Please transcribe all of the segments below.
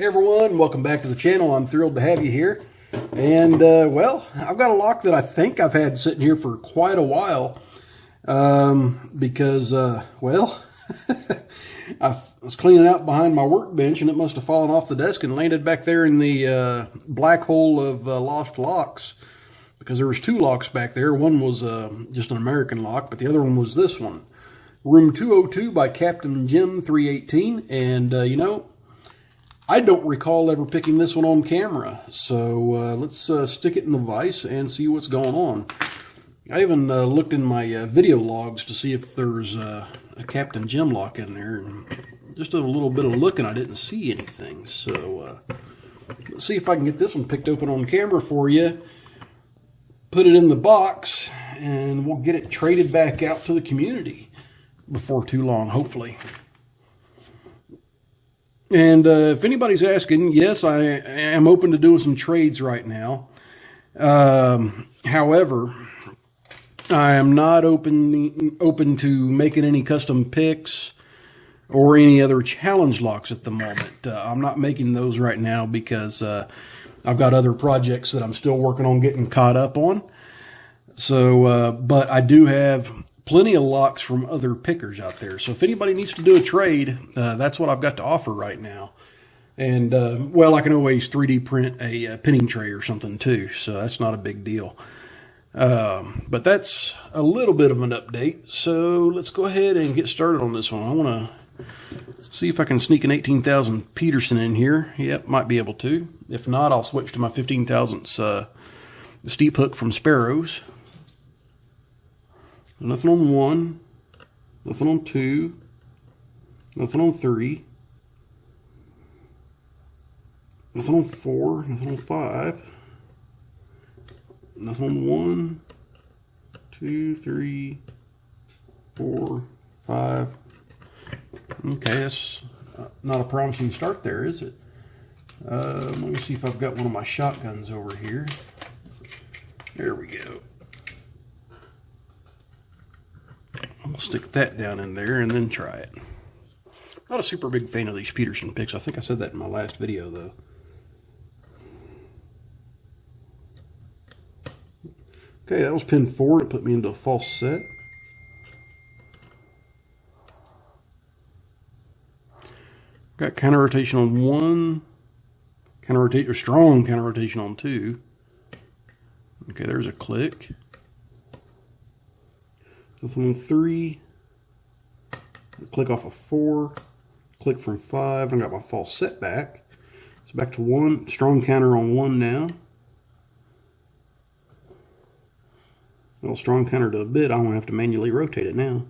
Hey everyone, welcome back to the channel. I'm thrilled to have you here. And well, I've got a lock that I think I've had sitting here for quite a while because, well, I was cleaning out behind my workbench and it must have fallen off the desk and landed back there in the black hole of lost locks, because there was two locks back there. One was just an American lock, but the other one was this one. Room 202 by Captain Jim 318. And, you know, I don't recall ever picking this one on camera, so let's stick it in the vise and see what's going on. I even looked in my video logs to see if there's a Captain Jim lock in there, and just a little bit of looking, I didn't see anything. So let's see if I can get this one picked open on camera for you, put it in the box, and we'll get it traded back out to the community before too long, hopefully. And if anybody's asking, yes, I am open to doing some trades right now. However, I am not open to making any custom picks or any other challenge locks at the moment. I'm not making those right now because I've got other projects that I'm still working on getting caught up on. So, but I do have plenty of locks from other pickers out there. So if anybody needs to do a trade, that's what I've got to offer right now. And, well, I can always 3D print a pinning tray or something too. So that's not a big deal. But that's a little bit of an update. So let's go ahead and get started on this one. I want to see if I can sneak an 18,000 Peterson in here. Yep, might be able to. If not, I'll switch to my 15,000 steep hook from Sparrows. Nothing on 1, nothing on 2, nothing on 3, nothing on 4, nothing on 5, nothing on 1, 2, 3, 4, 5. Okay, that's not a promising start there, is it? Let me see if I've got one of my shotguns over here. There we go. I'll stick that down in there and then try it. Not a super big fan of these Peterson picks. I think I said that in my last video, though. Okay, that was pin 4. It put me into a false set. Got counter rotation on 1. Counter rotation, or strong counter rotation on 2. Okay, there's a click. Nothing on 3, click off of 4, click from 5, I got my false set back. So back to 1, strong counter on 1 now. Well, strong counter to a bit, I won't have to manually rotate it now.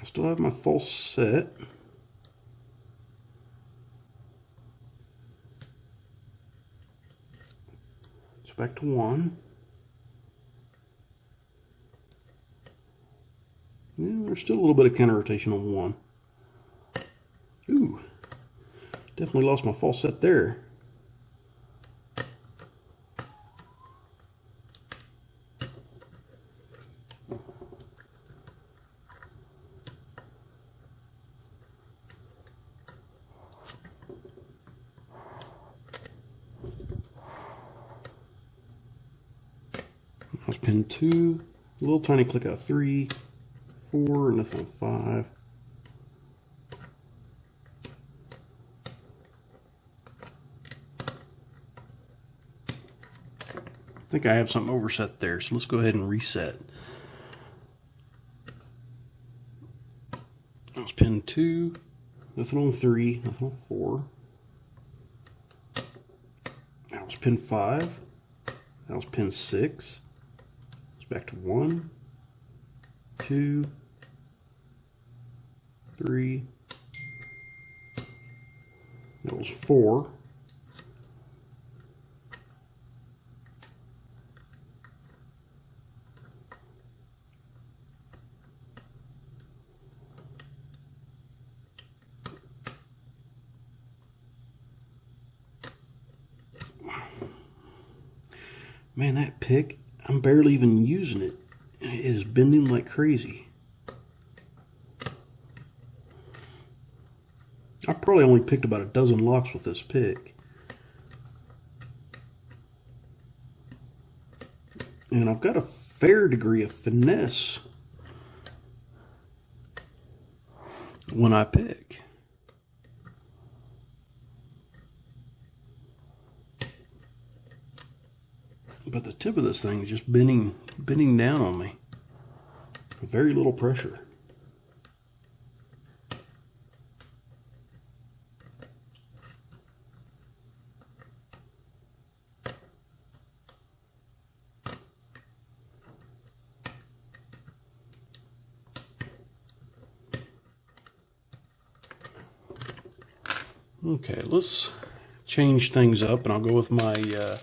I still have my false set. Back to 1. Yeah, there's still a little bit of counter rotation on 1. Ooh, definitely lost my false set there. That's pin 2, a little tiny click out 3, 4, nothing on 5. I think I have something overset there, so let's go ahead and reset. That was pin 2, nothing on 3, nothing on 4. That was pin 5, that was pin 6. Back to 1, 2, 3, that was 4, Man, that pick, I'm barely even using it. It is bending like crazy. I probably only picked about a dozen locks with this pick. And I've got a fair degree of finesse when I pick. But the tip of this thing is just bending down on me. Very little pressure. Okay, let's change things up, and I'll go with my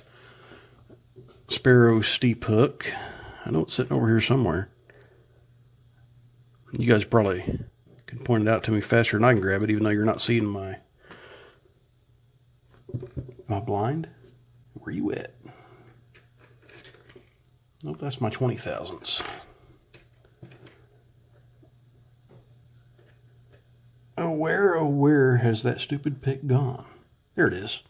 Sparrow steep hook. I know it's sitting over here somewhere. You guys probably can point it out to me faster than I can grab it, even though you're not seeing my blind. Where you at? Nope, that's my 20 thousandths. Oh, where has that stupid pick gone? There it is.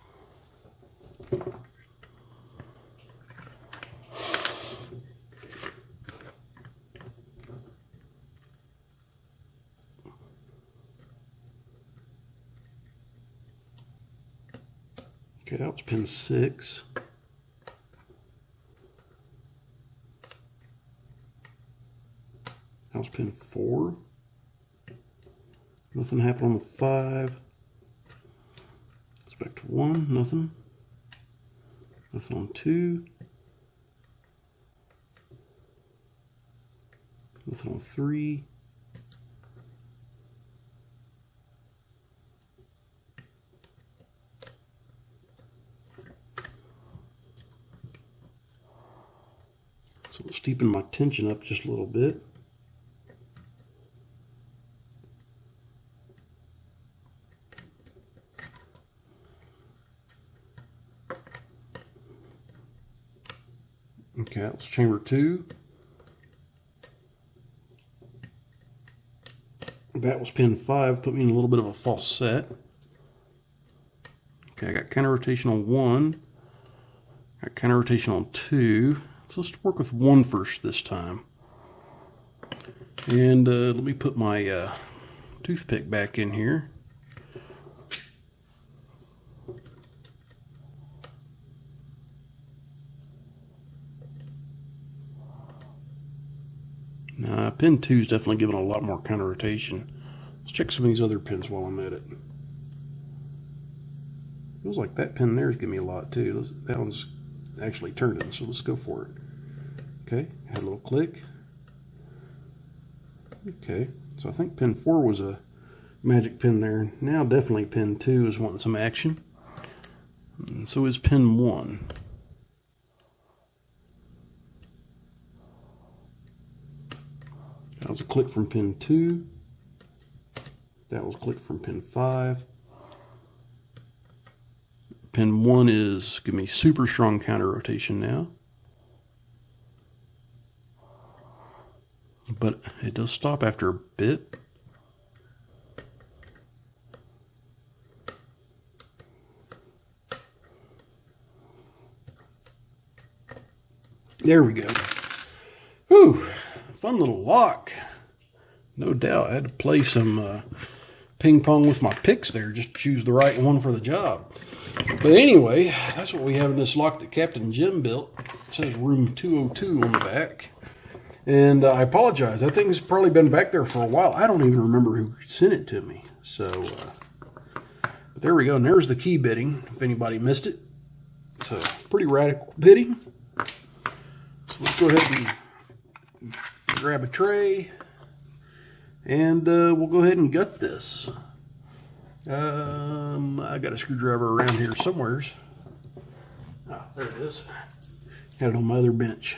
Okay, that was pin 6. That was pin 4. Nothing happened on the 5. It's back to 1, nothing. Nothing on 2. Nothing on 3. So we'll steepen my tension up just a little bit. Okay, that was chamber 2. That was pin 5, put me in a little bit of a false set. Okay, I got counter rotation on 1. Got counter rotation on 2. So let's work with 1 first this time. And let me put my toothpick back in here. Pin 2 is definitely giving a lot more counter rotation. Let's check some of these other pins while I'm at it. Feels like that pin there is giving me a lot too. That one's actually turning, so let's go for it. Okay, had a little click. Okay, so I think pin 4 was a magic pin there. Now definitely pin 2 is wanting some action. And so is pin 1. That was a click from pin 2. That was a click from pin 5. Pin 1 is giving me super strong counter rotation now. But it does stop after a bit. There we go. Whew, fun little lock. No doubt. I had to play some ping pong with my picks there, just to choose the right one for the job. But anyway, that's what we have in this lock that Captain Jim built. It says room 202 on the back. And I apologize. That thing's probably been back there for a while. I don't even remember who sent it to me. So, but there we go. And there's the key bitting, if anybody missed it. So, pretty radical bitting. So let's go ahead and grab a tray. And we'll go ahead and gut this. I got a screwdriver around here somewheres. Oh, there it is. Had it on my other bench.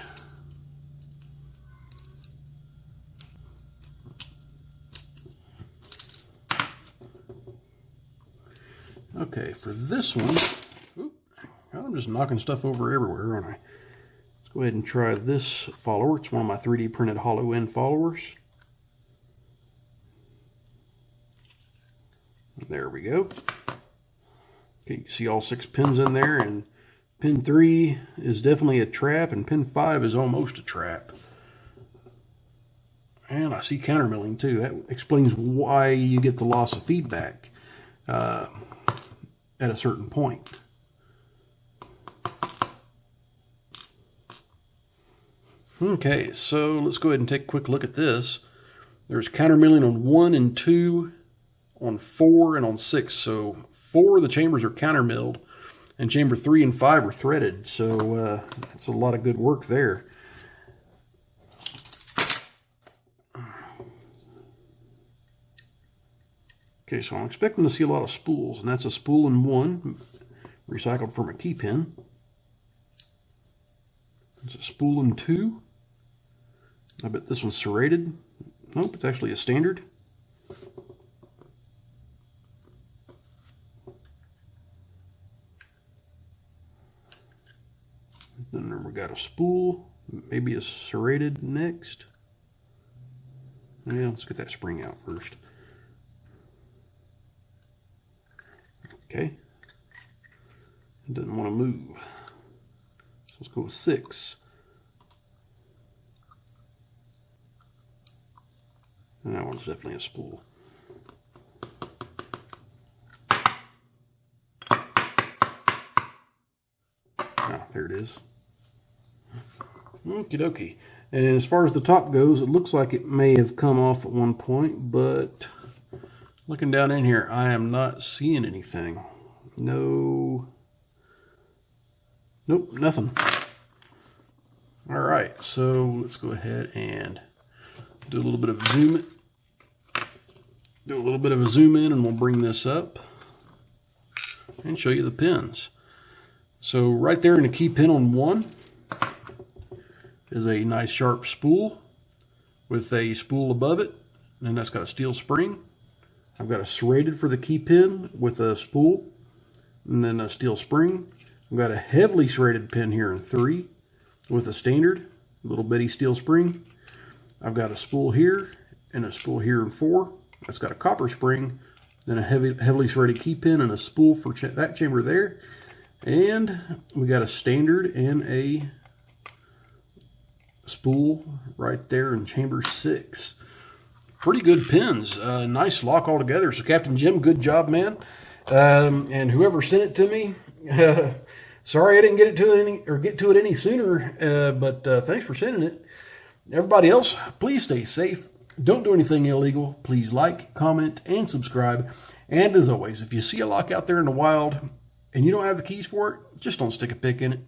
Okay, for this one, I'm just knocking stuff over everywhere, aren't I? go ahead and try this follower. It's one of my 3D printed hollow end followers. There we go. Okay, you see all 6 pins in there, and pin 3 is definitely a trap, and pin 5 is almost a trap. And I see countermilling too. That explains why you get the loss of feedback at a certain point. Okay, so let's go ahead and take a quick look at this. There's countermilling on 1 and 2, on 4 and on 6. So 4 of the chambers are countermilled, and chamber 3 and 5 are threaded. So that's a lot of good work there. Okay, so I'm expecting to see a lot of spools, and that's a spool in 1, recycled from a key pin. There's a spool in 2. I bet this one's serrated. Nope, it's actually a standard. Then we got a spool, maybe a serrated next. Yeah, let's get that spring out first. Okay. It doesn't want to move. So let's go with 6. And that one's definitely a spool. Ah, there it is. Okie dokie. And as far as the top goes, it looks like it may have come off at one point, but looking down in here, I am not seeing anything. No. Nope, nothing. All right, so let's go ahead and do a little bit of zoom in. Do a little bit of a zoom in, and we'll bring this up and show you the pins. So right there in the key pin on 1 is a nice sharp spool with a spool above it, and that's got a steel spring. I've got a serrated for the key pin with a spool and then a steel spring. I've got a heavily serrated pin here in 3 with a standard little bitty steel spring. I've got a spool here and a spool here in 4. That's got a copper spring, then a heavily serrated key pin and a spool for that chamber there. And we got a standard and a spool right there in chamber 6. Pretty good pins. Nice lock all together. So Captain Jim, good job, man. And whoever sent it to me, sorry I didn't get to it any sooner. But thanks for sending it. Everybody else, please stay safe. Don't do anything illegal. Please like, comment, and subscribe. And as always, if you see a lock out there in the wild and you don't have the keys for it, just don't stick a pick in it.